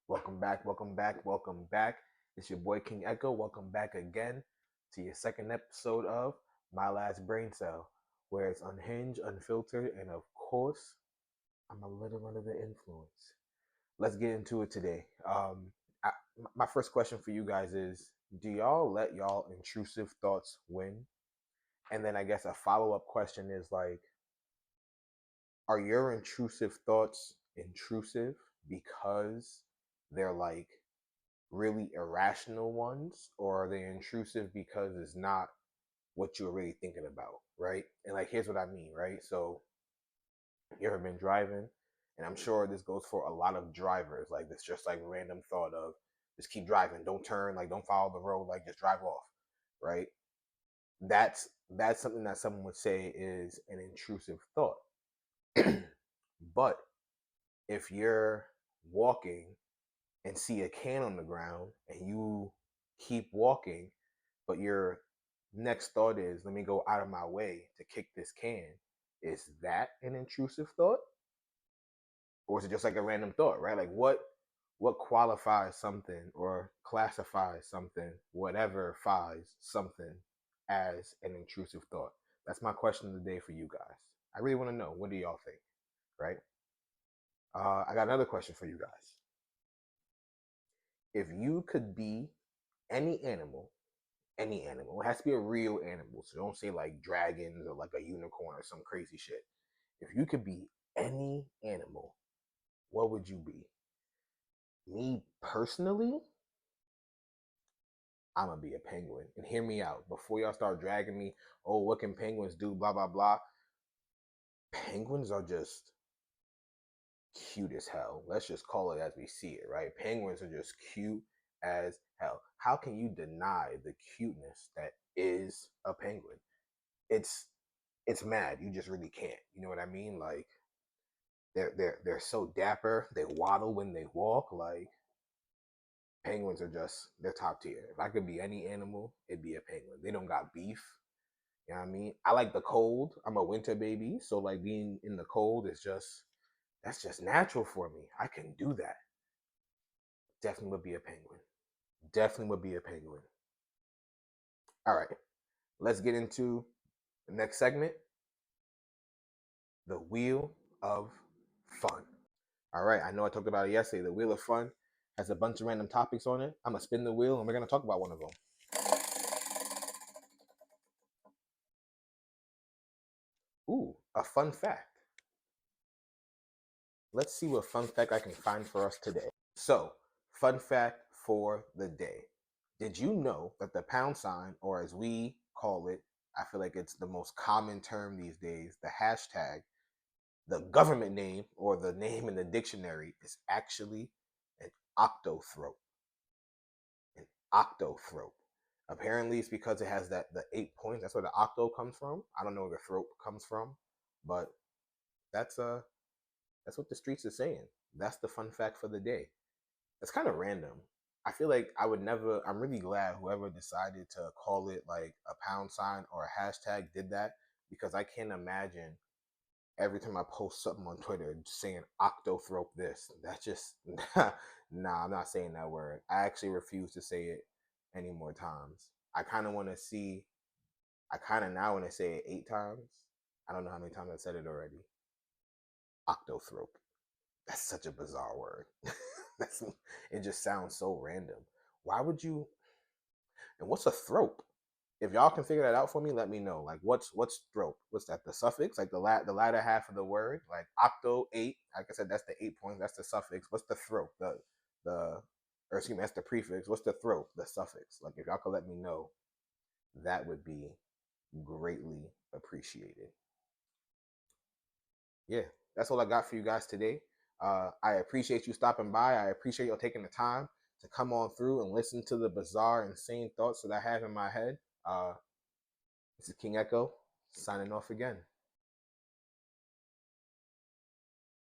Welcome back, welcome back, welcome back. It's your boy King Echo. Welcome back again to your second episode of My Last Brain Cell, where it's unhinged, unfiltered, and of course, I'm a little under the influence. Let's get into it today. I, my first question for you guys is: do y'all let y'all intrusive thoughts win? And then I guess a follow up question is like, are your intrusive thoughts intrusive because they're like really irrational ones, or are they intrusive because it's not what you're really thinking about, right? And like, here's what I mean, right? So, you ever been driving? And I'm sure this goes for a lot of drivers. Like, this just like random thought of just keep driving, don't turn, like, don't follow the road, like, just drive off, right? That's something that someone would say is an intrusive thought. But if you're walking and see a can on the ground and you keep walking, but your next thought is, let me go out of my way to kick this can, is that an intrusive thought? Or is it just like a random thought, right? Like what qualifies something or classifies something, whatever fies something as an intrusive thought? That's my question of the day for you guys. I really want to know, what do y'all think, right? I got another question for you guys. If you could be any animal, any animal. It has to be a real animal. So don't say like dragons or like a unicorn or some crazy shit. If you could be any animal, what would you be? Me personally, I'm gonna be a penguin. And hear me out. Before y'all start dragging me, oh, what can penguins do? Blah blah blah. Penguins are just cute as hell. Let's just call it as we see it, right? Penguins are just cute as hell. How can you deny the cuteness that is a penguin? It's it's mad. You just really can't. You know what I mean? Like, they're so dapper. They waddle when they walk. Like, penguins are just, they're top tier. If I could be any animal, it'd be a penguin. They don't got beef. You know what I mean? I like the cold. I'm a winter baby, so like being in the cold is just, that's just natural for me. I can do that. Definitely would be a penguin. Definitely would be a penguin. All right, let's get into the next segment, the wheel of fun. All right, I know I talked about it yesterday. The wheel of fun has a bunch of random topics on it. I'm gonna spin the wheel and we're gonna talk about one of them. Ooh, a fun fact. Let's see what fun fact I can find for us today. So, fun fact for the day. Did you know that the pound sign, or as we call it, I feel like it's the most common term these days, the hashtag, the government name or the name in the dictionary is actually an octothrope. An octothrope. Apparently, it's because it has the 8 points. That's where the octo comes from. I don't know where the throat comes from, but that's that's what the streets are saying. That's the fun fact for the day. It's kind of random. I feel like I would never. I'm really glad whoever decided to call it like a pound sign or a hashtag did that, because I can't imagine every time I post something on Twitter saying octothrope this. That's just nah, I'm not saying that word. I actually refuse to say it any more times. I kind of want to see, I kind of now want to say it 8 times. I don't know how many times I said it already. Octothrope. That's such a bizarre word. That's, it just sounds so random. Why would you? And what's a thrope? If y'all can figure that out for me, let me know. Like, what's thrope? What's that? The suffix, like the latter half of the word, like octo 8. Like I said, that's the 8 points. That's the suffix. What's the thrope? The or excuse me, that's the prefix. What's the thrope? The suffix. Like, if y'all could let me know, that would be greatly appreciated. Yeah, that's all I got for you guys today. I appreciate you stopping by. I appreciate you taking the time to come on through and listen to the bizarre, insane thoughts that I have in my head. This is King Echo signing off again.